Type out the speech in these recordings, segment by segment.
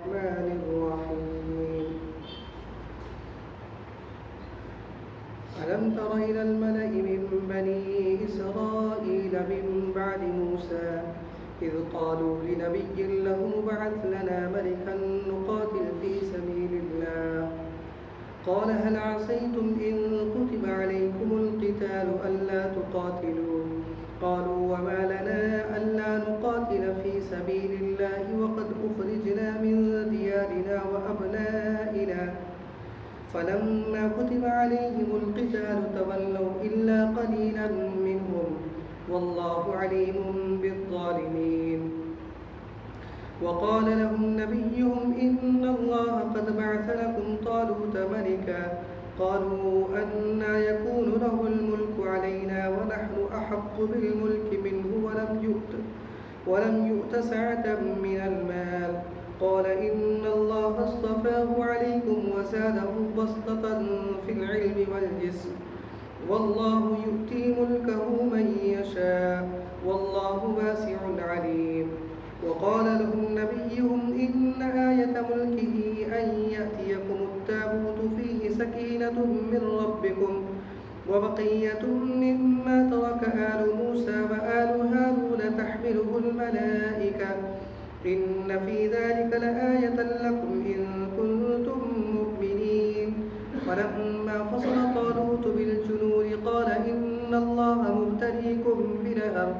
الرحمن الرحيم ألم تر إلى الملأ من بني إسرائيل من بعد موسى إذ قالوا لنبي له ابعث لنا ملكا نقاتل في سبيل الله قال هل عصيتم إن كتب عليكم القتال ألا تقاتلوا قالوا وما لنا ألا نقاتل في سبيل الله وقد أخرجنا من ديارنا وأبنائنا فلما كتب عليهم القتال تولوا إلا قليلا منهم والله عليم بالظالمين وقال لهم نبيهم إن الله قد بعث لكم طالوت ملكا قالوا أنى يكون له الملك علينا ونحن أحق بالملك منه ولم يؤت سعة من المال قال إن الله اصطفاه عليكم وزاده بسطة في العلم والجسم والله يؤتي ملكه من يشاء والله واسع عليم وقال لهم نبيهم إن آية ملكه أن يأتيكم التابوت فيه سكينة من ربكم وبقية مما ترك آل موسى وآل هارون تحمله الملائكة إن في ذلك لآية لكم إن كنتم مؤمنين فلما فصل طالوت بالجنود قال إن الله مبتليكم بنهر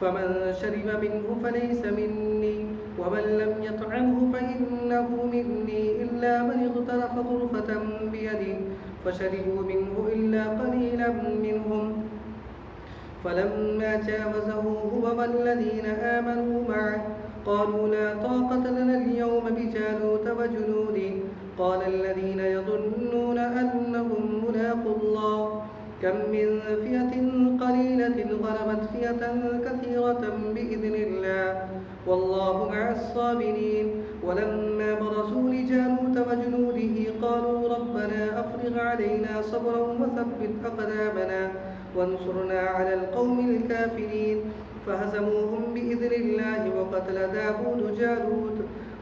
فمن شرب منه فليس مني ومن لم يطعمه فإنه مني إلا من اغترف غرفة بيده فشربوا منه إلا قليلا منهم فلما جاوزه هو والذين آمنوا معه قالوا لا طاقة لنا اليوم بجالوت وجنوده قال الذين يظنون أنهم ملاقو الله كم من فئة قليلة غلبت فئة كثيرة بإذن الله والله مع الصابرين ولما برزوا لجالوت وجنوده قالوا ربنا أفرغ علينا صبرا وثبت أقدامنا وانصرنا على القوم الكافرين فهزموهم بإذن الله وقتل داود جالوت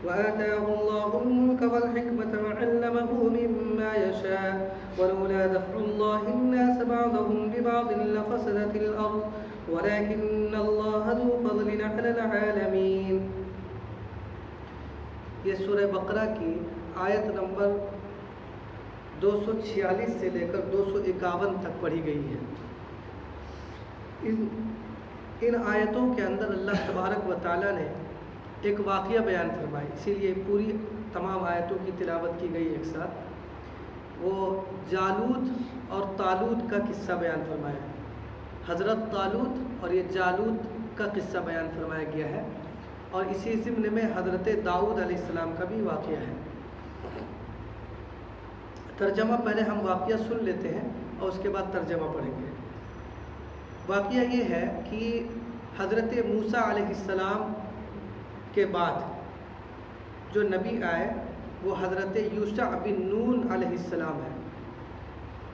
وآتاه الله الملك والحكمة وعلمه مما يشاء ولولا دفع الله الناس بعضهم ببعض لفسدت الأرض ولكن الله ذو فضل على العالمين. یہ سورہ بقرہ کی آیت نمبر 246 سے لے کر 251 تک پڑھی گئی ہے. ان آیتوں کے اندر اللہ تبارک و تعالیٰ نے ایک واقعہ بیان فرمائی، اسی لیے پوری تمام آیتوں کی تلاوت کی گئی ایک ساتھ. وہ جالوت اور طالوت کا قصہ بیان فرمایا ہے. حضرت طالوت اور یہ جالوت کا قصہ بیان فرمایا گیا ہے، اور اسی ضمن میں حضرت داؤد علیہ السلام کا بھی واقعہ ہے. ترجمہ پہلے ہم واقعہ سن لیتے ہیں اور اس کے بعد ترجمہ پڑھیں گے. واقعہ یہ ہے کہ حضرت موسیٰ علیہ السلام کے بعد جو نبی آئے وہ حضرت یوشع بن نون علیہ السلام ہے.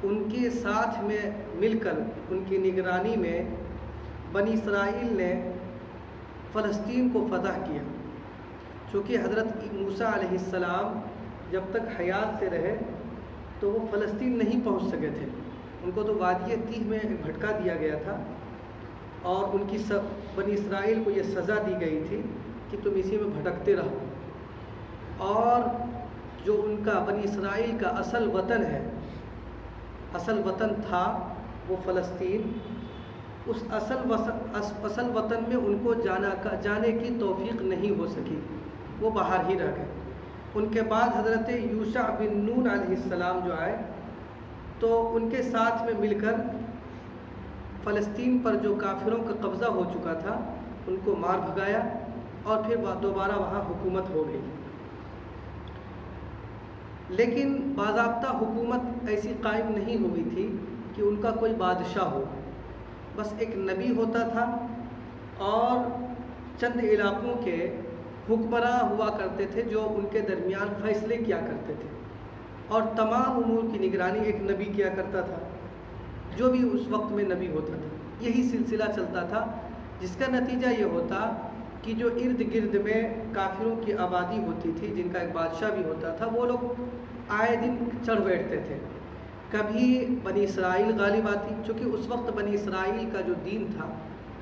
ان کے ساتھ میں مل کر ان کی نگرانی میں بنی اسرائیل نے فلسطین کو فتح کیا. چونکہ حضرت موسیٰ علیہ السلام جب تک حیات سے رہے تو وہ فلسطین نہیں پہنچ سکے تھے. ان کو تو وادی تیہ میں بھٹکا دیا گیا تھا اور ان کی بنی اسرائیل کو یہ سزا دی گئی تھی کہ تم اسی میں بھٹکتے رہو. اور جو ان کا بنی اسرائیل کا اصل وطن تھا وہ فلسطین، اس اصل وطن میں ان کو جانے کی توفیق نہیں ہو سکی، وہ باہر ہی رہ گئے. ان کے بعد حضرت یوشع بن نون علیہ السلام جو آئے تو ان کے ساتھ میں مل کر فلسطین پر جو کافروں کا قبضہ ہو چکا تھا ان کو مار بھگایا اور پھر دوبارہ وہاں حکومت ہو گئی. لیکن باضابطہ حکومت ایسی قائم نہیں ہوئی تھی کہ ان کا کوئی بادشاہ ہو. بس ایک نبی ہوتا تھا اور چند علاقوں کے حکمراں ہوا کرتے تھے جو ان کے درمیان فیصلے کیا کرتے تھے، اور تمام امور کی نگرانی ایک نبی کیا کرتا تھا، جو بھی اس وقت میں نبی ہوتا تھا. یہی سلسلہ چلتا تھا، جس کا نتیجہ یہ ہوتا کہ جو ارد گرد میں کافروں کی آبادی ہوتی تھی، جن کا ایک بادشاہ بھی ہوتا تھا، وہ لوگ آئے دن چڑھ بیٹھتے تھے۔ کبھی بنی اسرائیل غالب آتی، چونکہ اس وقت بنی اسرائیل کا جو دین تھا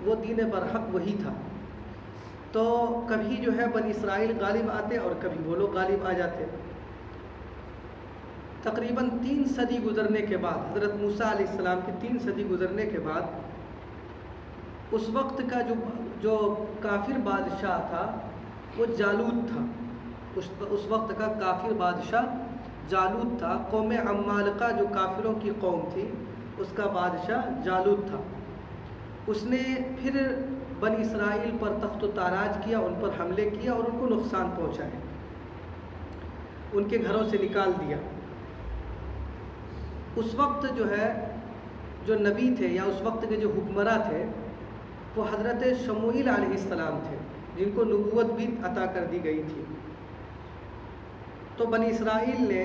وہ دین برحق وہی تھا، تو کبھی جو ہے بنی اسرائیل غالب آتے اور کبھی وہ لوگ غالب آ جاتے۔ تقریباً 3 صدی گزرنے کے بعد، حضرت موسیٰ علیہ السلام کی 3 صدی گزرنے کے بعد، اس وقت کا جو کافر بادشاہ تھا وہ جالوت تھا۔ اس وقت کا کافر بادشاہ جالوت تھا۔ قوم عمالقہ جو کافروں کی قوم تھی، اس کا بادشاہ جالوت تھا۔ اس نے پھر بنی اسرائیل پر تخت و تاراج کیا، ان پر حملے کیا اور ان کو نقصان پہنچائے، ان کے گھروں سے نکال دیا۔ اس وقت جو نبی تھے یا اس وقت کے جو حکمراں تھے وہ حضرت شموئیل علیہ السلام تھے، جن کو نبوت بھی عطا کر دی گئی تھی۔ تو بنی اسرائیل نے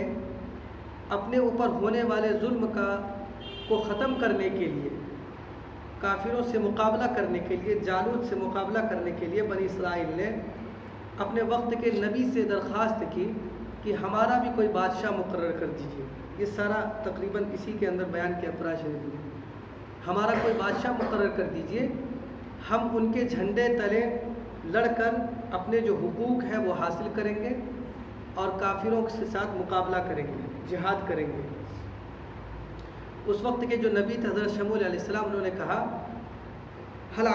اپنے اوپر ہونے والے ظلم کو ختم کرنے کے لیے، کافروں سے مقابلہ کرنے کے لیے، جالوت سے مقابلہ کرنے کے لیے بنی اسرائیل نے اپنے وقت کے نبی سے درخواست کی کہ ہمارا بھی کوئی بادشاہ مقرر کر دیجیے۔ یہ سارا تقریباً اسی کے اندر بیان کیا قرآن شریف میں، ہمارا کوئی بادشاہ مقرر کر دیجیے، ہم ان کے جھنڈے تلے لڑ کر اپنے جو حقوق ہیں وہ حاصل کریں گے اور کافروں کے ساتھ مقابلہ کریں گے، جہاد کریں گے۔ اس وقت کے جو نبی تھے حضرت شموئیل علیہ السلام، انہوں نے کہا هل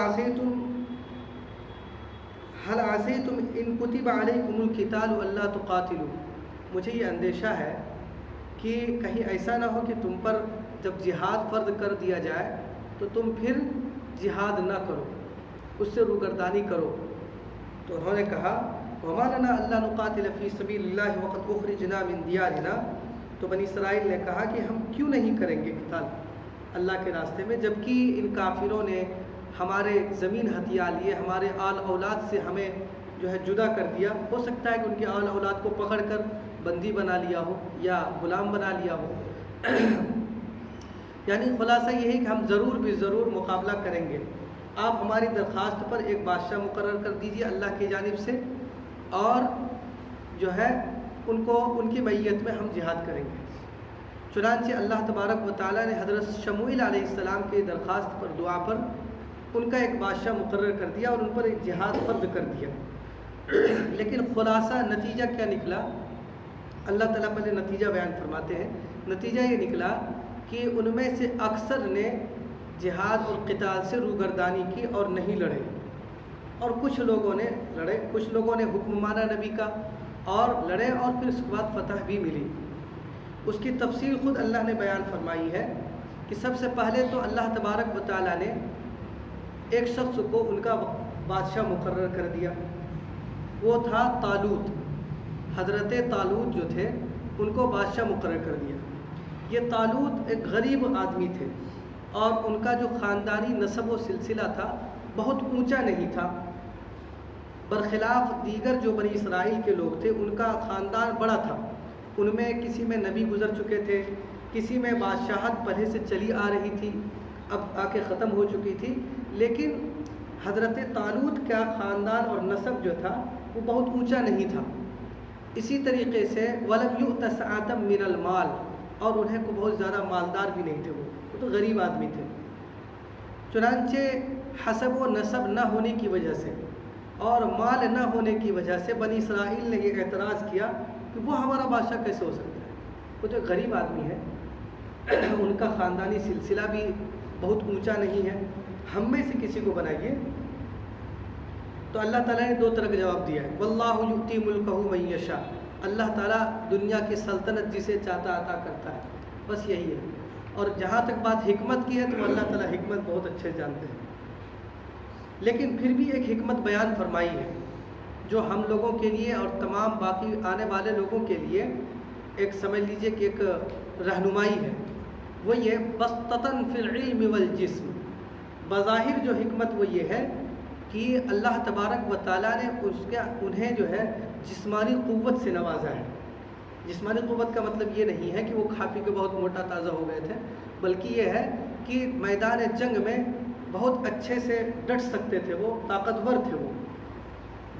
عصیتم ان کتب علیکم القتال الا تقاتلوا، مجھے یہ اندیشہ ہے کہ کہیں ایسا نہ ہو کہ تم پر جب جہاد فرض کر دیا جائے تو تم پھر جہاد نہ کرو، اس سے روگردانی کرو۔ تو انہوں نے کہا وما لنا الا نقاتل فی سبیل اللہ وقد اخرجنا من دیارنا، تو بنی اسرائیل نے کہا کہ ہم کیوں نہیں کریں گے قتال اللہ کے راستے میں، جبکہ ان کافروں نے ہمارے زمین ہتھیا لیے، ہمارے آل اولاد سے ہمیں جو ہے جدا کر دیا۔ ہو سکتا ہے کہ ان کے آل اولاد کو پکڑ کر بندی بنا لیا ہو یا غلام بنا لیا ہو۔ یعنی خلاصہ یہ ہے کہ ہم ضرور بھی ضرور مقابلہ کریں گے، آپ ہماری درخواست پر ایک بادشاہ مقرر کر دیجیے اللہ کی جانب سے، اور جو ہے ان کی معیت میں ہم جہاد کریں گے۔ چنانچہ اللہ تبارک و تعالیٰ نے حضرت شموئیل علیہ السلام کی درخواست پر، دعا پر ان کا ایک بادشاہ مقرر کر دیا اور ان پر ایک جہاد فرض کر دیا۔ لیکن خلاصہ نتیجہ کیا نکلا؟ اللہ تعالیٰ پہلے نتیجہ بیان فرماتے ہیں۔ نتیجہ یہ نکلا کہ ان میں سے اکثر نے جہاد اور قتال سے روگردانی کی اور نہیں لڑے، اور کچھ لوگوں نے لڑے، کچھ لوگوں نے حکم مانا نبی کا اور لڑے، اور پھر اس کے بعد فتح بھی ملی۔ اس کی تفصیل خود اللہ نے بیان فرمائی ہے کہ سب سے پہلے تو اللہ تبارک و تعالیٰ نے ایک شخص کو ان کا بادشاہ مقرر کر دیا، وہ تھا طالوت۔ حضرت طالوت جو تھے ان کو بادشاہ مقرر کر دیا۔ یہ طالوت ایک غریب آدمی تھے اور ان کا جو خاندانی نسب و سلسلہ تھا بہت اونچا نہیں تھا، برخلاف دیگر جو بنی اسرائیل کے لوگ تھے ان کا خاندان بڑا تھا، ان میں کسی میں نبی گزر چکے تھے، کسی میں بادشاہت پہلے سے چلی آ رہی تھی، اب آ کے ختم ہو چکی تھی، لیکن حضرت طالوت کا خاندان اور نسب جو تھا وہ بہت اونچا نہیں تھا۔ اسی طریقے سے وَلَمْ يُؤْتَ سَعَةً مِّنَ الْمَالِ، اور انہیں کو بہت زیادہ مالدار بھی نہیں تھے، وہ تو غریب آدمی تھے۔ چنانچہ حسب و نسب نہ ہونے کی وجہ سے اور مال نہ ہونے کی وجہ سے بنی اسرائیل نے یہ اعتراض کیا کہ وہ ہمارا بادشاہ کیسے ہو سکتا ہے، وہ تو غریب آدمی ہے، ان کا خاندانی سلسلہ بھی بہت اونچا نہیں ہے، ہم میں سے کسی کو بنائیے۔ تو اللہ تعالیٰ نے 2 طرح کا جواب دیا ہے، واللہ یؤتی ملکہ من یشاء، اللہ تعالیٰ دنیا کی سلطنت جسے چاہتا عطا کرتا ہے، بس یہی ہے۔ اور جہاں تک بات حکمت کی ہے تو اللہ تعالیٰ حکمت بہت اچھے جانتے ہیں، لیکن پھر بھی ایک حکمت بیان فرمائی ہے جو ہم لوگوں کے لیے اور تمام باقی آنے والے لوگوں کے لیے ایک سمجھ لیجئے کہ ایک رہنمائی ہے، وہ یہ بسطتاً فی العلم والجسم، بظاہر جو حکمت وہ یہ ہے کہ اللہ تبارک و تعالیٰ نے انہیں جو ہے جسمانی قوت سے نوازا ہے۔ جسمانی قوت کا مطلب یہ نہیں ہے کہ وہ کھا پی کے بہت موٹا تازہ ہو گئے تھے، بلکہ یہ ہے کہ میدان جنگ میں بہت اچھے سے ڈٹ سکتے تھے، وہ طاقتور تھے وہ،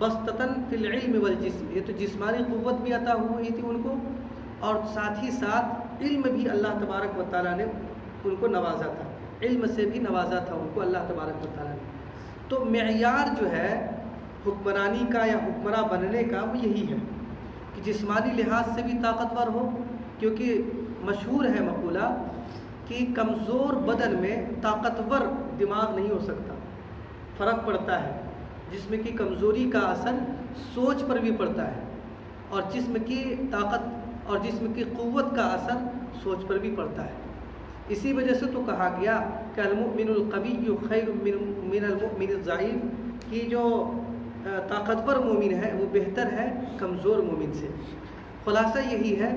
بسطتاً فی العلم والجسم، یہ تو جسمانی قوت بھی عطا ہوئی تھی ان کو، اور ساتھ ہی ساتھ علم بھی اللہ تبارک و تعالیٰ نے ان کو نوازا تھا، علم سے بھی نوازا تھا ان کو اللہ تبارک و تعالیٰ نے۔ تو معیار جو ہے حکمرانی کا یا حکمراں بننے کا وہ یہی ہے کہ جسمانی لحاظ سے بھی طاقتور ہو، کیونکہ مشہور ہے مقولہ کہ کمزور بدن میں طاقتور دماغ نہیں ہو سکتا، فرق پڑتا ہے، جسم کی کمزوری کا اثر سوچ پر بھی پڑتا ہے، اور جسم کی طاقت اور جسم کی قوت کا اثر سوچ پر بھی پڑتا ہے۔ اسی وجہ سے تو کہا گیا کہ المؤمن القوی خیر من المؤمن الضعیف، کہ جو طاقتور مومن ہے وہ بہتر ہے کمزور مومن سے۔ خلاصہ یہی ہے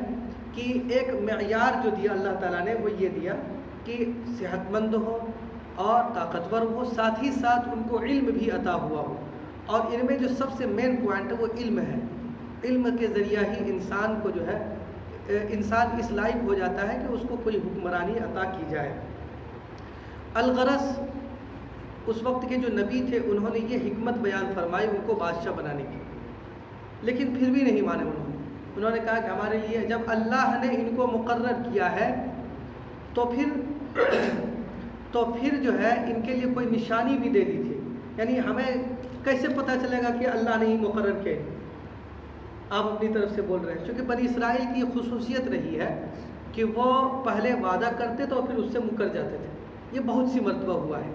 کہ ایک معیار جو دیا اللہ تعالیٰ نے وہ یہ دیا کہ صحت مند ہو اور طاقتور ہو، ساتھ ہی ساتھ ان کو علم بھی عطا ہوا ہو، اور ان میں جو سب سے مین پوائنٹ ہے وہ علم ہے۔ علم کے ذریعہ ہی انسان کو جو ہے انسان اس لائق ہو جاتا ہے کہ اس کو کوئی حکمرانی عطا کی جائے۔ الغرض اس وقت کے جو نبی تھے انہوں نے یہ حکمت بیان فرمائی ان کو بادشاہ بنانے کی، لیکن پھر بھی نہیں مانے انہوں نے کہا کہ ہمارے لیے جب اللہ نے ان کو مقرر کیا ہے تو پھر جو ہے ان کے لیے کوئی نشانی بھی دے دی تھی، یعنی ہمیں کیسے پتہ چلے گا کہ اللہ نے ہی مقرر کیا؟ آپ اپنی طرف سے بول رہے ہیں، چونکہ بنی اسرائیل کی یہ خصوصیت رہی ہے کہ وہ پہلے وعدہ کرتے تو پھر اس سے مکر جاتے تھے، یہ بہت سی مرتبہ ہوا ہے۔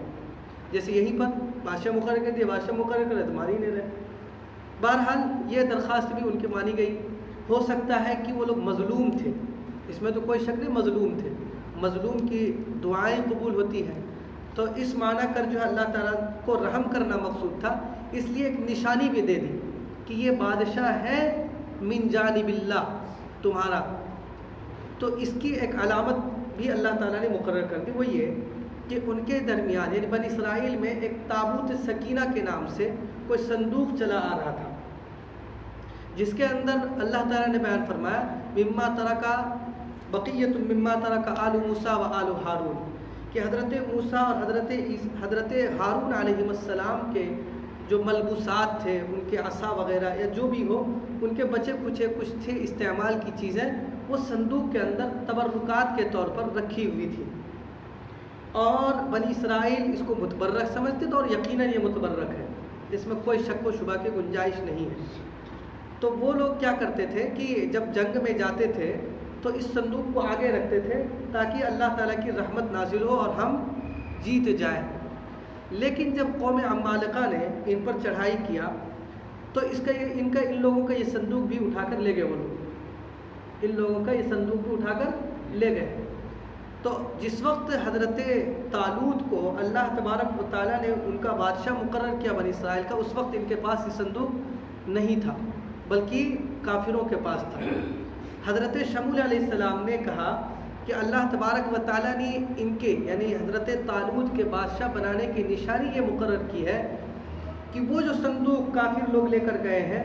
جیسے یہیں پر بادشاہ مقرر کر دیا، بادشاہ مقرر کر تو مان ہی نہیں رہے۔ بہرحال یہ درخواست بھی ان کی مانی گئی۔ ہو سکتا ہے کہ وہ لوگ مظلوم تھے، اس میں تو کوئی شک نہیں، مظلوم تھے، مظلوم کی دعائیں قبول ہوتی ہیں، تو اس معنی کر جو ہے اللہ تعالیٰ کو رحم کرنا مقصود تھا، اس لیے ایک نشانی بھی دے دی کہ یہ بادشاہ ہے من جانب اللہ تمہارا۔ تو اس کی ایک علامت بھی اللہ تعالیٰ نے مقرر کر دی، وہ یہ کہ ان کے درمیان یعنی بنی اسرائیل میں ایک تابوت سکینہ کے نام سے کوئی صندوق چلا آ رہا تھا، جس کے اندر اللہ تعالیٰ نے بیان فرمایا مما ترکا بقیت مما ترک آل موسیٰ و آل ہارون، کہ حضرت موسیٰ اور حضرت ہارون علیہ السلام کے جو ملبوسات تھے، ان کے عصا وغیرہ یا جو بھی ہو، ان کے بچے کچھ تھے استعمال کی چیزیں، وہ صندوق کے اندر تبرکات کے طور پر رکھی ہوئی تھی، اور بنی اسرائیل اس کو متبرک سمجھتے تھے، اور یقیناً یہ متبرک ہے، اس میں کوئی شک و شبہ کی گنجائش نہیں ہے۔ تو وہ لوگ کیا کرتے تھے کہ جب جنگ میں جاتے تھے تو اس صندوق کو آگے رکھتے تھے تاکہ اللہ تعالیٰ کی رحمت نازل ہو اور ہم جیت جائیں۔ لیکن جب قوم عمالقہ نے ان پر چڑھائی کیا تو ان لوگوں کا یہ صندوق بھی اٹھا کر لے گئے، وہ لوگ ان لوگوں کا یہ صندوق بھی اٹھا کر لے گئے۔ تو جس وقت حضرت طالوت کو اللہ تبارک و تعالیٰ نے ان کا بادشاہ مقرر کیا بنی اسرائیل کا، اس وقت ان کے پاس یہ صندوق نہیں تھا بلکہ کافروں کے پاس تھا۔ حضرت شمول علیہ السلام نے کہا کہ اللہ تبارک و تعالیٰ نے ان کے یعنی حضرت طالوت کے بادشاہ بنانے کی نشانی یہ مقرر کی ہے کہ وہ جو صندوق کافر لوگ لے کر گئے ہیں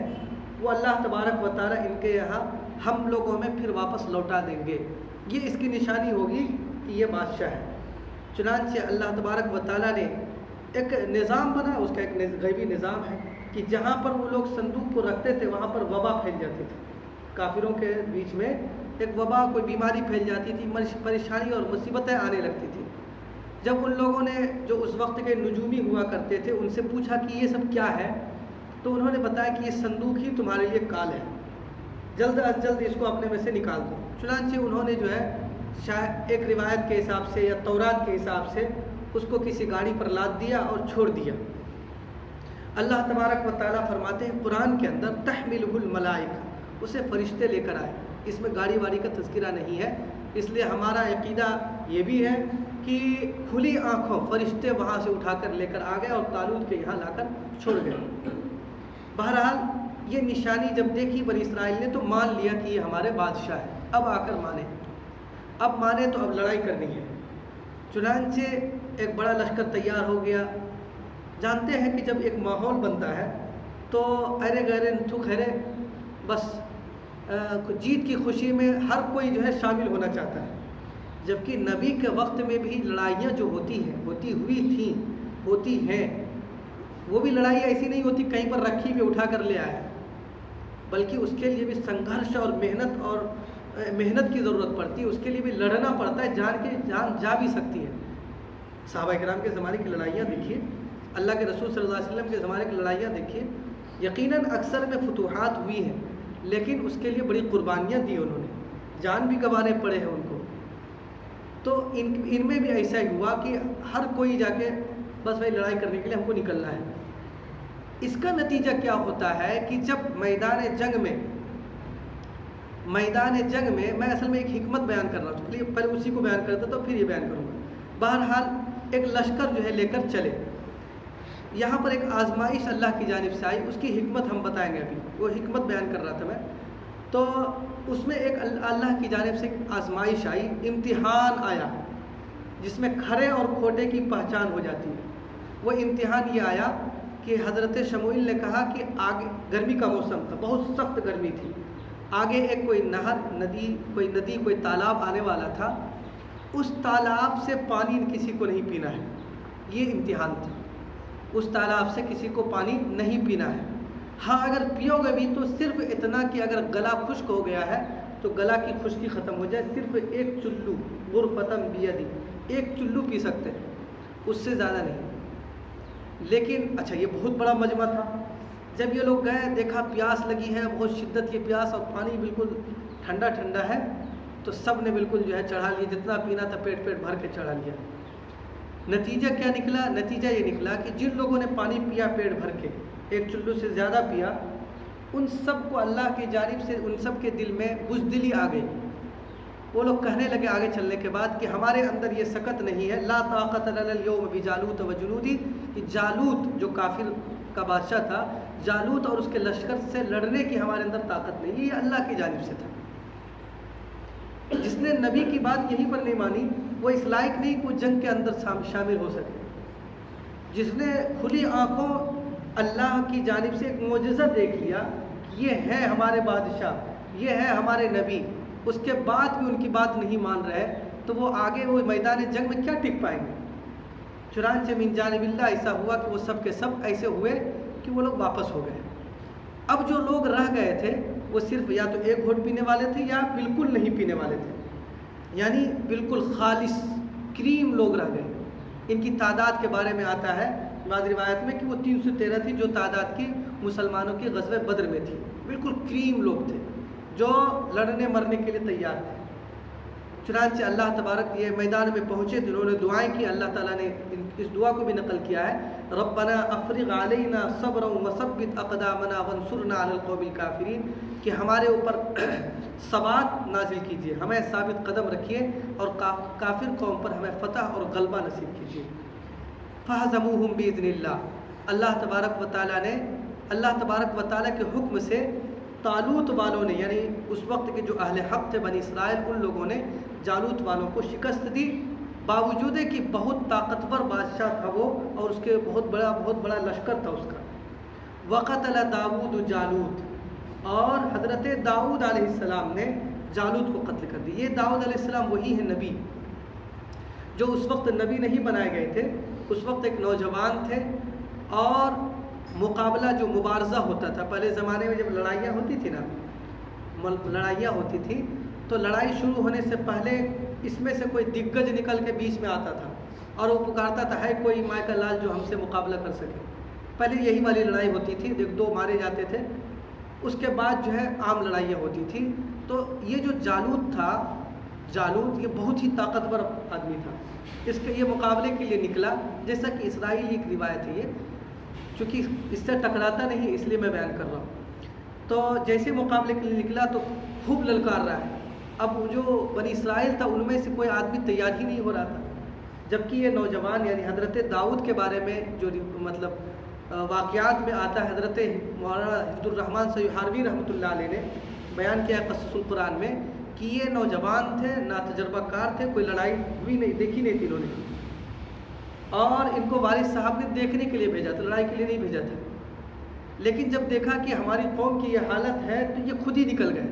وہ اللہ تبارک و تعالیٰ ان کے یہاں ہم لوگوں میں پھر واپس لوٹا دیں گے، یہ اس کی نشانی ہوگی کہ یہ بادشاہ ہے۔ چنانچہ اللہ تبارک و تعالیٰ نے ایک نظام بنا، اس کا ایک غیبی نظام ہے کہ جہاں پر وہ لوگ صندوق کو رکھتے تھے وہاں پر وبا پھیل جاتی تھی، کافروں کے بیچ میں ایک وبا کوئی بیماری پھیل جاتی تھی، پریشانی اور مصیبتیں آنے لگتی تھی۔ جب ان لوگوں نے جو اس وقت کے نجومی ہوا کرتے تھے ان سے پوچھا کہ یہ سب کیا ہے، تو انہوں نے بتایا کہ یہ صندوق ہی تمہارے لیے کال ہے، جلد از جلد اس کو اپنے میں سے نکال دو۔ چنانچہ انہوں نے جو ہے شاید ایک روایت کے حساب سے یا تورات کے حساب سے اس کو کسی گاڑی پر لاد دیا اور چھوڑ دیا۔ اللہ تبارک و تعالیٰ فرماتے ہیں قرآن کے اندر تحملہ الملائکہ، اسے فرشتے لے کر آئے، اس میں گاڑی واڑی کا تذکرہ نہیں ہے، اس لیے ہمارا عقیدہ یہ بھی ہے کہ کھلی آنکھوں فرشتے وہاں سے اٹھا کر لے کر آ گئے اور طالوت کے یہاں لا کر چھوڑ گئے۔ بہرحال یہ نشانی جب دیکھی بنی اسرائیل نے تو مان لیا کہ یہ ہمارے بادشاہ ہے، اب آ کر مانے تو اب لڑائی کرنی ہے۔ چنانچہ ایک بڑا لشکر تیار ہو گیا۔ جانتے ہیں کہ جب ایک ماحول بنتا ہے تو ارے گہرے تھو خیرے بس جیت کی خوشی میں ہر کوئی جو ہے شامل ہونا چاہتا ہے، جبکہ نبی کے وقت میں بھی لڑائیاں جو ہوتی ہیں وہ بھی لڑائی ایسی نہیں ہوتی کہیں پر رکھی پہ اٹھا کر لے آئے، بلکہ اس کے لیے بھی سنگھرش اور محنت کی ضرورت پڑتی ہے، اس کے لیے بھی لڑنا پڑتا ہے، جان جا بھی سکتی ہے۔ صحابہ کرام کے زمانے کی لڑائیاں دیکھیے، اللہ کے رسول صلی اللہ علیہ وسلم کے زمانے کی لڑائیاں دیکھیے، یقیناً اکثر میں فتوحات ہوئی ہیں، لیکن اس کے لیے بڑی قربانیاں دی انہوں نے، جان بھی گنوانے پڑے ہیں ان کو۔ تو ان میں بھی ایسا ہی ہوا کہ ہر کوئی جا کے بس بھائی لڑائی کرنے کے لیے ہم کو نکلنا ہے۔ اس کا نتیجہ کیا ہوتا ہے کہ جب میدان جنگ میں میں اصل میں ایک حکمت بیان کر رہا ہوں، پہلے اسی کو بیان کرتا تو پھر یہ بیان کروں گا۔ بہرحال ایک لشکر جو ہے لے کر چلے، یہاں پر ایک آزمائش اللہ کی جانب سے آئی، اس کی حکمت ہم بتائیں گے ابھی، وہ حکمت بیان کر رہا تھا میں۔ تو اس میں ایک اللہ کی جانب سے ایک آزمائش آئی، امتحان آیا جس میں کھرے اور کھوٹے کی پہچان ہو جاتی ہے۔ وہ امتحان یہ آیا کہ حضرت شموئیل نے کہا کہ آگے گرمی کا موسم تھا، بہت سخت گرمی تھی، آگے ایک کوئی ندی کوئی تالاب آنے والا تھا، اس تالاب سے پانی کسی کو نہیں پینا ہے، یہ امتحان تھا۔ اس تالاب سے کسی کو پانی نہیں پینا ہے، ہاں اگر پیو گے بھی تو صرف اتنا کہ اگر گلا خشک ہو گیا ہے تو گلا کی خشکی ختم ہو جائے، صرف ایک چلو غرفتم بیدی، ایک چلو پی سکتے ہیں، اس سے زیادہ نہیں۔ لیکن اچھا یہ بہت بڑا مجمع تھا، جب یہ لوگ گئے دیکھا پیاس لگی ہے، بہت شدت کی پیاس اور پانی بالکل ٹھنڈا ٹھنڈا ہے، تو سب نے بالکل جو ہے چڑھا لیا، جتنا پینا تھا پیٹ بھر کے چڑھا لیا۔ نتیجہ کیا نکلا؟ نتیجہ یہ نکلا کہ جن لوگوں نے پانی پیا پیٹ بھر کے، ایک چلو سے زیادہ پیا، ان سب کو اللہ کی جانب سے ان سب کے دل میں بزدلی آ گئی۔ وہ لوگ کہنے لگے آگے چلنے کے بعد کہ ہمارے اندر یہ سکت نہیں ہے، لا طاقت لنا اليوم بجالوت وجنودی، کہ جالوت جو کافر کا بادشاہ تھا، جالوت اور اس کے لشکر سے لڑنے کی ہمارے اندر طاقت نہیں، یہ اللہ کی جانب سے تھا۔ جس نے نبی کی بات یہیں پر نہیں مانی وہ اس لائق نہیں کہ وہ جنگ کے اندر شامل ہو سکے۔ جس نے کھلی آنکھوں اللہ کی جانب سے ایک معجزہ دیکھ لیا، یہ ہے ہمارے بادشاہ، یہ ہے ہمارے نبی، اس کے بعد بھی ان کی بات نہیں مان رہے، تو وہ آگے وہ میدان جنگ میں کیا ٹک پائیں گے؟ چنانچہ من جانب اللہ ایسا ہوا کہ وہ سب کے سب ایسے ہوئے کہ وہ لوگ واپس ہو گئے۔ اب جو لوگ رہ گئے تھے وہ صرف یا تو ایک گھونٹ پینے والے تھے یا بالکل نہیں پینے والے تھے، یعنی بالکل خالص کریم لوگ رہ گئے۔ ان کی تعداد کے بارے میں آتا ہے بعض روایت میں کہ وہ 313 تھی، جو تعداد کی مسلمانوں کی غزوہ بدر میں تھی، بالکل کریم لوگ تھے جو لڑنے مرنے کے لیے تیار تھے۔ چنانچہ اللہ تبارک یہ میدان میں پہنچے تو انہوں نے دعائیں کی، اللہ تعالیٰ نے اس دعا کو بھی نقل کیا ہے، ربنا افرغ علینا صبرا وثبت اقدامنا وانصرنا علی القوم الکافرین، کہ ہمارے اوپر ثبات نازل کیجیے، ہمیں ثابت قدم رکھیے اور کافر قوم پر ہمیں فتح اور غلبہ نصیب کیجیے۔ فہزموہم باذن اللہ، اللہ تبارک و تعالیٰ کے حکم سے طالوت والوں نے، یعنی اس وقت کے جو اہل حق تھے بنی اسرائیل، ان لوگوں نے جالوت والوں کو شکست دی، باوجود کہ بہت طاقتور بادشاہ تھا وہ، اور اس کے بہت بڑا لشکر تھا اس کا۔ وقتل داؤد جالوت، اور حضرت داؤد علیہ السلام نے جالوت کو قتل کر دی۔ یہ داؤد علیہ السلام وہی ہے نبی جو اس وقت نبی نہیں بنائے گئے تھے، اس وقت ایک نوجوان تھے، اور مقابلہ جو مبارزہ ہوتا تھا پہلے زمانے میں، جب لڑائیاں ہوتی تھی تو لڑائی شروع ہونے سے پہلے اس میں سے کوئی دگگج نکل کے بیچ میں آتا تھا اور وہ پکارتا تھا ہے کوئی مائی کا لال جو ہم سے مقابلہ کر سکے۔ پہلے یہی والی لڑائی ہوتی تھی، دو مارے جاتے تھے، اس کے بعد جو ہے عام لڑائیاں ہوتی تھی۔ تو یہ جو جالوت تھا، جالوت یہ بہت ہی طاقتور آدمی تھا، اس کے یہ مقابلے کے لیے نکلا، جیسا کہ اسرائیلی ایک روایت ہے، یہ چونکہ اس سے ٹکراتا نہیں اس لیے میں بیان کر رہا ہوں۔ تو جیسے مقابلے کے لیے نکلا تو خوب للکار رہا ہے۔ اب جو بنی اسرائیل تھا ان میں سے کوئی آدمی تیار ہی نہیں ہو رہا تھا، جبکہ یہ نوجوان یعنی حضرت داؤد کے بارے میں جو واقعات میں آتا ہے، حضرت مولانا حفظ الرحمن سیحاروی رحمۃ اللہ علیہ نے بیان کیا ہے قصص القرآن میں کہ یہ نوجوان تھے، ناتجربہ کار تھے، کوئی لڑائی ہوئی نہیں، دیکھی نہیں تھی انہوں نے، اور ان کو والد صاحب نے دیکھنے کے لیے بھیجا تھا، لڑائی کے لیے نہیں بھیجا تھا۔ لیکن جب دیکھا کہ ہماری قوم کی یہ حالت ہے تو یہ خود ہی نکل گئے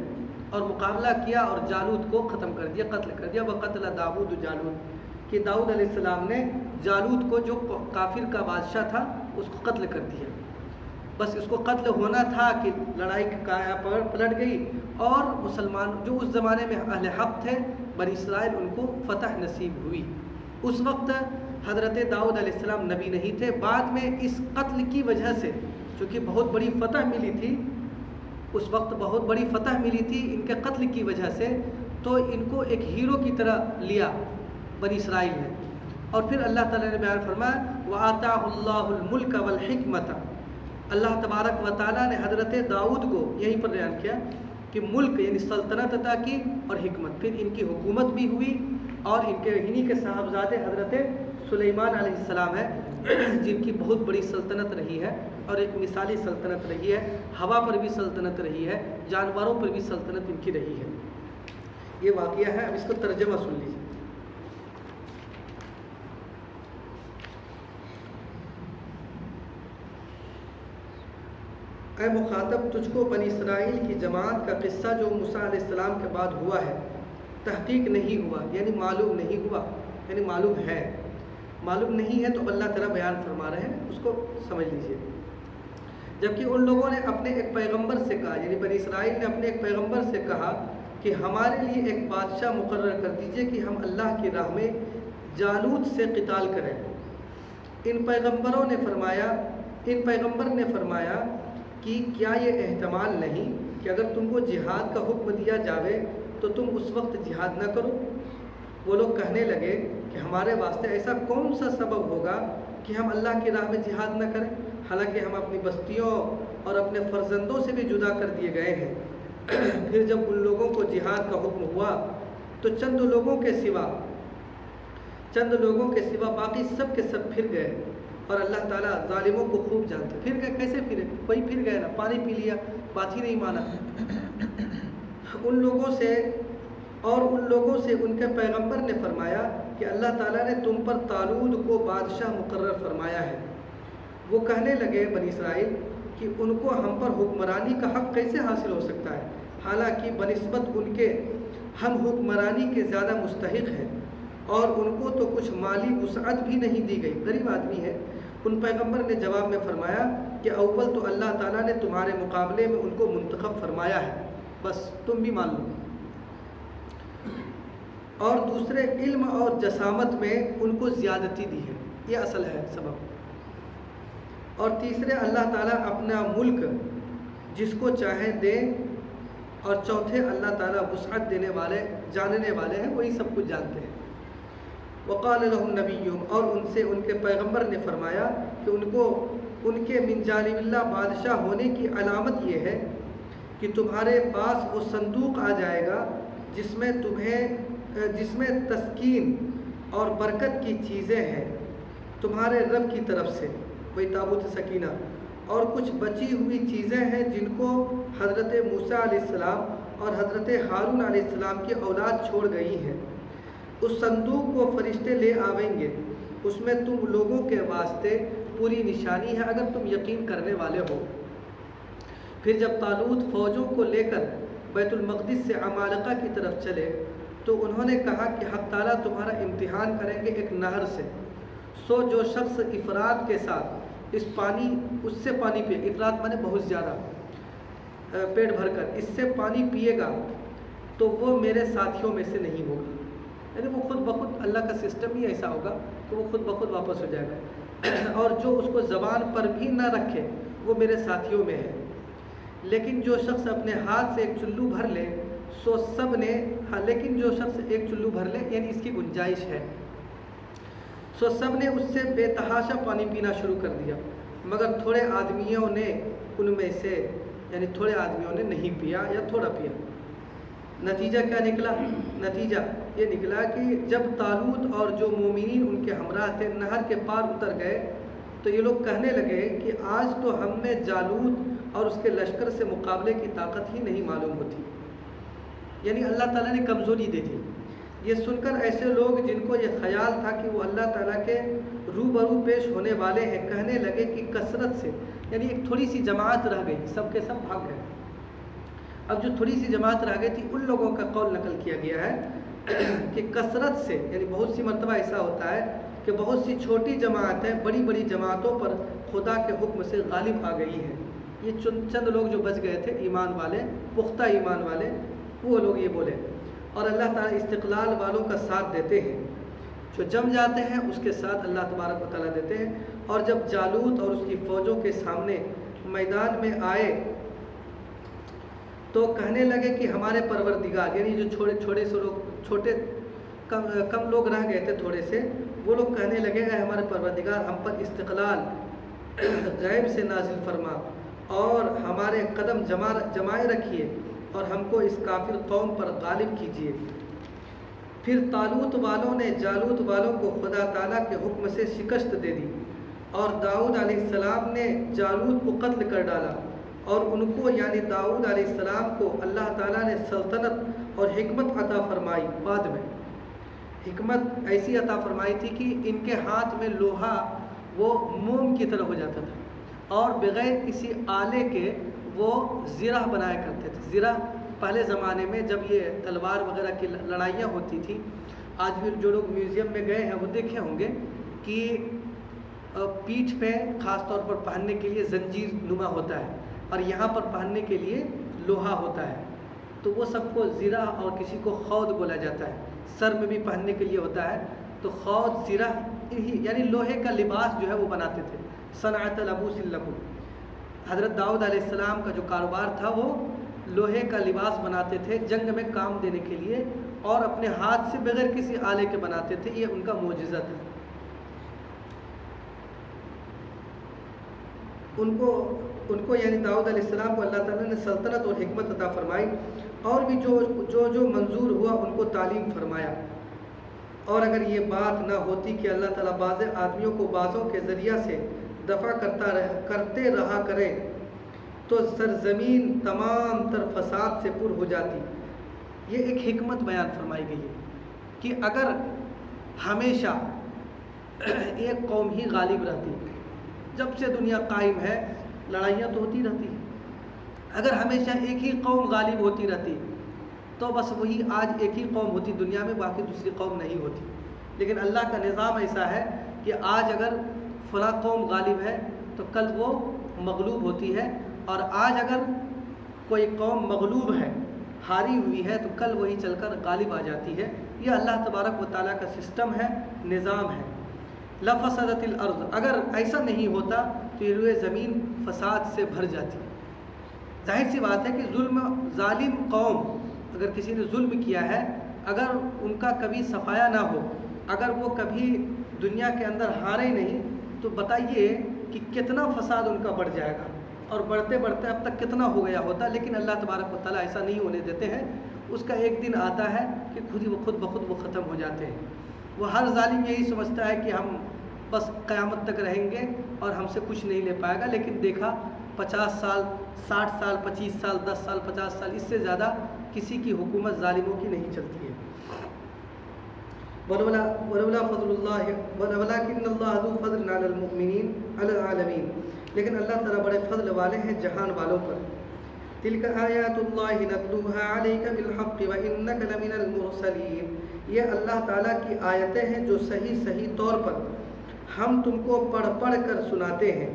اور مقابلہ کیا اور جالوت کو ختم کر دیا، قتل کر دیا۔ وقتل داؤد جالوت، کہ داؤد علیہ السلام نے جالوت کو جو کافر کا بادشاہ تھا اس کو قتل کر دیا. بس اس کو قتل ہونا تھا کہ لڑائی کا پلٹ گئی اور مسلمان جو اس زمانے میں اہل حق تھے بنی اسرائیل ان کو فتح نصیب ہوئی. اس وقت حضرت داؤد علیہ السلام نبی نہیں تھے. بعد میں اس قتل کی وجہ سے چونکہ بہت بڑی فتح ملی تھی, اس وقت بہت بڑی فتح ملی تھی ان کے قتل کی وجہ سے, تو ان کو ایک ہیرو کی طرح لیا بنی اسرائیل نے. اور پھر اللہ تعالیٰ نے بیان فرمایا وَآتَاهُ اللَّهُ الْمُلْكَ وَالْحِكْمَةَ. اللہ تبارک و تعالیٰ نے حضرت داؤد کو یہیں پر بیان کیا کہ ملک یعنی سلطنت عطا کی اور حکمت. پھر ان کی حکومت بھی ہوئی اور انہی کے صاحبزادے حضرت سلیمان علیہ السلام ہے جن کی بہت بڑی سلطنت رہی ہے اور ایک مثالی سلطنت رہی ہے. ہوا پر بھی سلطنت رہی ہے, جانوروں پر بھی سلطنت ان کی رہی ہے. یہ واقعہ ہے. اب اس کو ترجمہ سن لیجیے. اے مخاطب, تجھ کو بنی اسرائیل کی جماعت کا قصہ جو موسیٰ علیہ السلام کے بعد ہوا ہے تحقیق نہیں ہوا, یعنی معلوم نہیں ہوا, یعنی معلوم ہے. معلوم نہیں ہے تو اللہ تعالیٰ بیان فرما رہے ہیں, اس کو سمجھ لیجئے. جبکہ ان لوگوں نے اپنے ایک پیغمبر سے کہا, یعنی بنی اسرائیل نے اپنے ایک پیغمبر سے کہا کہ ہمارے لیے ایک بادشاہ مقرر کر دیجئے کہ ہم اللہ کی راہ میں جالوت سے قتال کریں. ان پیغمبر نے فرمایا کہ کیا یہ احتمال نہیں کہ اگر تم کو جہاد کا حکم دیا جاوے تو تم اس وقت جہاد نہ کرو. وہ لوگ کہنے لگے کہ ہمارے واسطے ایسا کون سا سبب ہوگا کہ ہم اللہ کی راہ میں جہاد نہ کریں, حالانکہ ہم اپنی بستیوں اور اپنے فرزندوں سے بھی جدا کر دیے گئے ہیں. پھر جب ان لوگوں کو جہاد کا حکم ہوا تو چند لوگوں کے سوا باقی سب کے سب پھر گئے. اور اللہ تعالیٰ ظالموں کو خوب جانتے. پھر گئے, کیسے پھرے؟ کوئی پھر گئے نا, پانی پی لیا, بات ہی نہیں مانا. ان لوگوں سے ان کے پیغمبر نے فرمایا کہ اللہ تعالیٰ نے تم پر طالوت کو بادشاہ مقرر فرمایا ہے. وہ کہنے لگے بنی اسرائیل کہ ان کو ہم پر حکمرانی کا حق کیسے حاصل ہو سکتا ہے, حالانکہ بنسبت ان کے ہم حکمرانی کے زیادہ مستحق ہیں اور ان کو تو کچھ مالی وسعت بھی نہیں دی گئی, غریب آدمی ہے. ان پیغمبر نے جواب میں فرمایا کہ اول تو اللہ تعالیٰ نے تمہارے مقابلے میں ان کو منتخب فرمایا ہے, بس تم بھی مان لو. اور دوسرے علم اور جسامت میں ان کو زیادتی دی ہے, یہ اصل ہے سبب. اور تیسرے اللہ تعالیٰ اپنا ملک جس کو چاہے دے, اور چوتھے اللہ تعالیٰ وسعت دینے والے جاننے والے ہیں, وہی سب کچھ جانتے ہیں. وقال لهم نبیہم, اور ان سے ان کے پیغمبر نے فرمایا کہ ان کے من جانب اللہ بادشاہ ہونے کی علامت یہ ہے کہ تمہارے پاس وہ صندوق آ جائے گا جس میں تسکین اور برکت کی چیزیں ہیں تمہارے رب کی طرف سے, وہی تابوت سکینہ, اور کچھ بچی ہوئی چیزیں ہیں جن کو حضرت موسیٰ علیہ السلام اور حضرت ہارون علیہ السلام کی اولاد چھوڑ گئی ہیں. اس صندوق کو فرشتے لے آویں گے, اس میں تم لوگوں کے واسطے پوری نشانی ہے اگر تم یقین کرنے والے ہو. پھر جب طالوت فوجوں کو لے کر بیت المقدس سے عمالقہ کی طرف چلے تو انہوں نے کہا کہ حق تعالیٰ تمہارا امتحان کریں گے ایک نہر سے. سو جو شخص افراد کے ساتھ اس سے پانی پیے, افراد مانے بہت زیادہ, پیٹ بھر کر اس سے پانی پیے گا تو وہ میرے ساتھیوں میں سے نہیں ہوگا. یعنی وہ خود بخود, اللہ کا سسٹم ہی ایسا ہوگا کہ وہ خود بخود واپس ہو جائے گا. اور جو اس کو زبان پر بھی نہ رکھے وہ میرے ساتھیوں میں ہے. لیکن جو شخص اپنے ہاتھ سے ایک چلو بھر لے سو سب نے, لیکن جو شخص ایک چلو بھر لے یعنی اس کی گنجائش ہے, سو سب نے اس سے بے تحاشا پانی پینا شروع کر دیا, مگر تھوڑے آدمیوں نے ان میں سے یعنی تھوڑے آدمیوں نے نہیں پیا یا تھوڑا پیا. نتیجہ کیا نکلا؟ نتیجہ یہ نکلا کہ جب طالوت اور جو مومنین ان کے ہمراہ تھے نہر کے پار اتر گئے تو یہ لوگ کہنے لگے کہ آج تو ہم میں جالوت اور اس کے لشکر سے مقابلے کی طاقت ہی نہیں معلوم ہوتی. یعنی اللہ تعالیٰ نے کمزوری دے دی. یہ سن کر ایسے لوگ جن کو یہ خیال تھا کہ وہ اللہ تعالیٰ کے روبرو پیش ہونے والے ہیں کہنے لگے کہ کثرت سے, یعنی ایک تھوڑی سی جماعت رہ گئی, سب کے سب بھاگ گئے. اب جو تھوڑی سی جماعت رہ گئی تھی ان لوگوں کا قول نقل کیا گیا ہے کہ کثرت سے، یعنی بہت سی مرتبہ ایسا ہوتا ہے کہ بہت سی چھوٹی جماعتیں بڑی بڑی جماعتوں پر خدا کے حکم سے غالب آ گئی ہیں. یہ چند لوگ جو بچ گئے تھے ایمان والے، پختہ ایمان والے، وہ لوگ یہ بولے. اور اللہ تعالیٰ استقلال والوں کا ساتھ دیتے ہیں، جو جم جاتے ہیں اس کے ساتھ اللہ تبارک و تعالیٰ دیتے ہیں. اور جب جالوت اور اس کی فوجوں کے سامنے میدان میں آئے تو کہنے لگے کہ ہمارے پروردگار، یعنی جو چھوٹے کم لوگ رہ گئے تھے تھوڑے سے، وہ لوگ کہنے لگے اے ہمارے پروردگار، ہم پر استقلال غیب سے نازل فرما اور ہمارے قدم جمائے رکھیے اور ہم کو اس کافر قوم پر غالب کیجیے. پھر طالوت والوں نے جالوت والوں کو خدا تعالیٰ کے حکم سے شکست دے دی اور داؤد علیہ السلام نے جالوت کو قتل کر ڈالا. اور ان کو یعنی داؤد علیہ السلام کو اللہ تعالیٰ نے سلطنت اور حکمت عطا فرمائی. بعد میں حکمت ایسی عطا فرمائی تھی کہ ان کے ہاتھ میں لوہا وہ موم کی طرح ہو جاتا تھا اور بغیر کسی آلے کے وہ زرہ بنایا کرتے تھے. زرہ پہلے زمانے میں جب یہ تلوار وغیرہ کی لڑائیاں ہوتی تھی، آج بھی جو لوگ میوزیم میں گئے ہیں وہ دیکھے ہوں گے کہ پیٹھ پہ خاص طور پر پہننے کے لیے زنجیر نما ہوتا ہے اور یہاں پر پہننے کے لیے لوہا ہوتا ہے. تو وہ سب کو زرہ اور کسی کو خود بولا جاتا ہے. سر میں بھی پہننے کے لیے ہوتا ہے تو خود زرہ یعنی لوہے کا لباس جو ہے وہ بناتے تھے. صنعت لبوس لکم، حضرت داؤد علیہ السلام کا جو کاروبار تھا وہ لوہے کا لباس بناتے تھے جنگ میں کام دینے کے لیے، اور اپنے ہاتھ سے بغیر کسی آلے کے بناتے تھے. یہ ان کا معجزہ تھا. ان کو یعنی داؤد علیہ السلام کو اللہ تعالیٰ نے سلطنت اور حکمت عطا فرمائی اور بھی جو منظور ہوا ان کو تعلیم فرمایا. اور اگر یہ بات نہ ہوتی کہ اللہ تعالیٰ بعض آدمیوں کو بعضوں کے ذریعہ سے دفع کرتے رہا کرے تو سرزمین تمام تر فساد سے پر ہو جاتی. یہ ایک حکمت بیان فرمائی گئی ہے کہ اگر ہمیشہ ایک قوم ہی غالب رہتی، جب سے دنیا قائم ہے لڑائیاں تو ہوتی رہتی ہیں، اگر ہمیشہ ایک ہی قوم غالب ہوتی رہتی تو بس وہی آج ایک ہی قوم ہوتی دنیا میں، باقی دوسری قوم نہیں ہوتی. لیکن اللہ کا نظام ایسا ہے کہ آج اگر فلاں قوم غالب ہے تو کل وہ مغلوب ہوتی ہے، اور آج اگر کوئی قوم مغلوب ہے، ہاری ہوئی ہے، تو کل وہی چل کر غالب آ جاتی ہے. یہ اللہ تبارک و تعالیٰ کا سسٹم ہے، نظام ہے. لفسدت الارض، اگر ایسا نہیں ہوتا تو یہ روئے زمین فساد سے بھر جاتی. ظاہر سی بات ہے کہ ظالم قوم اگر کسی نے ظلم کیا ہے، اگر ان کا کبھی صفایا نہ ہو، اگر وہ کبھی دنیا کے اندر ہارے نہیں، تو بتائیے کہ کتنا فساد ان کا بڑھ جائے گا، اور بڑھتے بڑھتے اب تک کتنا ہو گیا ہوتا. لیکن اللہ تبارک و تعالیٰ ایسا نہیں ہونے دیتے ہیں. اس کا ایک دن آتا ہے کہ خود بخود وہ ختم ہو جاتے ہیں. وہ ہر ظالم یہی سمجھتا ہے کہ ہم بس قیامت تک رہیں گے اور ہم سے کچھ نہیں لے پائے گا. لیکن دیکھا 50 سال 60 سال 25 سال 10 سال 50 سال اس سے زیادہ کسی کی حکومت ظالموں کی نہیں چلتی ہے. ولولا فضل اللہ ولکن اللہ ذو فضل علی المؤمنین علی العالمین، لیکن اللہ تعالیٰ بڑے فضل والے ہیں جہان والوں پر. تلک آیات اللہ نتلوها علیک بالحق وانک لمن المرسلین، یہ اللہ تعالیٰ کی آیتیں ہیں جو صحیح طور پر ہم تم کو پڑھ کر سناتے ہیں،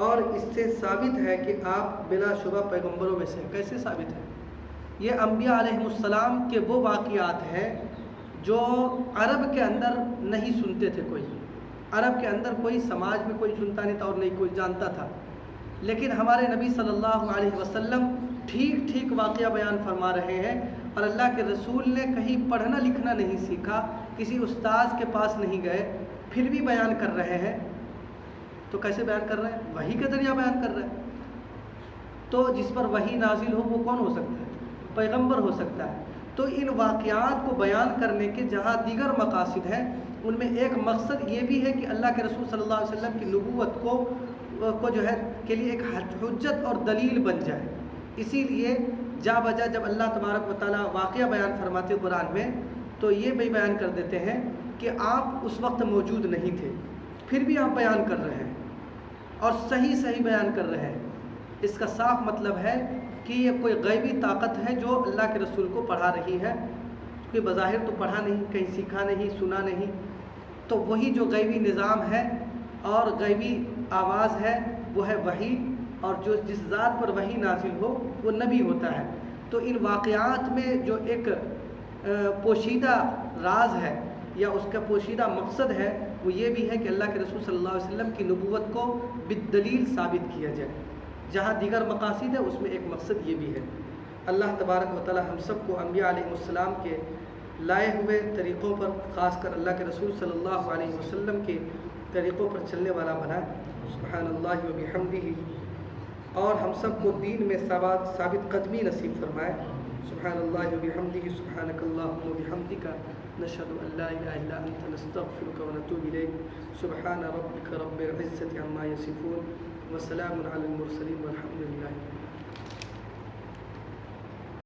اور اس سے ثابت ہے کہ آپ بلا شبہ پیغمبروں میں سے. کیسے ثابت ہے؟ یہ انبیاء علیہ السلام کے وہ واقعات ہیں جو عرب کے اندر نہیں سنتے تھے. کوئی عرب کے اندر کوئی سماج میں کوئی سنتا نہیں تھا اور نہیں کوئی جانتا تھا. لیکن ہمارے نبی صلی اللہ علیہ وسلم ٹھیک واقعہ بیان فرما رہے ہیں، اور اللہ کے رسول نے کہیں پڑھنا لکھنا نہیں سیکھا، کسی استاذ کے پاس نہیں گئے، پھر بھی بیان کر رہے ہیں. تو کیسے بیان کر رہے ہیں؟ وحی کے ذریعہ بیان کر رہے ہیں. تو جس پر وحی نازل ہو وہ کون ہو سکتا ہے؟ پیغمبر ہو سکتا ہے. تو ان واقعات کو بیان کرنے کے جہاں دیگر مقاصد ہیں، ان میں ایک مقصد یہ بھی ہے کہ اللہ کے رسول صلی اللہ علیہ وسلم کی نبوت کو جو ہے کے لیے ایک حجت اور دلیل بن جائے. اسی لیے جا بجا جب اللہ تبارک و تعالیٰ واقعہ بیان فرماتے قرآن میں تو یہ بھی بیان کر دیتے ہیں کہ آپ اس وقت موجود نہیں تھے، پھر بھی آپ بیان کر رہے ہیں اور صحیح بیان کر رہے ہیں. اس کا صاف مطلب ہے کہ یہ کوئی غیبی طاقت ہے جو اللہ کے رسول کو پڑھا رہی ہے. کہ بظاہر تو پڑھا نہیں، کہیں سیکھا نہیں، سنا نہیں، تو وہی جو غیبی نظام ہے اور غیبی آواز ہے وہ ہے وحی، اور جو جس ذات پر وحی نازل ہو وہ نبی ہوتا ہے۔ تو ان واقعات میں جو ایک پوشیدہ راز ہے یا اس کا پوشیدہ مقصد ہے وہ یہ بھی ہے کہ اللہ کے رسول صلی اللہ علیہ وسلم کی نبوت کو بالدلیل ثابت کیا جائے۔ جہاں دیگر مقاصد ہے اس میں ایک مقصد یہ بھی ہے۔ اللہ تبارک و تعالی ہم سب کو انبیاء علیہ السلام کے لائے ہوئے طریقوں پر، خاص کر اللہ کے رسول صلی اللہ علیہ وسلم کے طریقوں پر چلنے والا بنائے۔ سبحان اللہ و بحمدہ، اور ہم سب کو دین میں ثابت قدمی نصیب فرمائے۔ سبحان اللہ و بحمدہ، سبحانک اللہم و بحمدک، نشہد ان لا الہ الا انت، نستغفرک و نتوب الیک۔ سبحان ربک رب العزة عما یصفون، وسلام علی المرسلین، والحمد للہ۔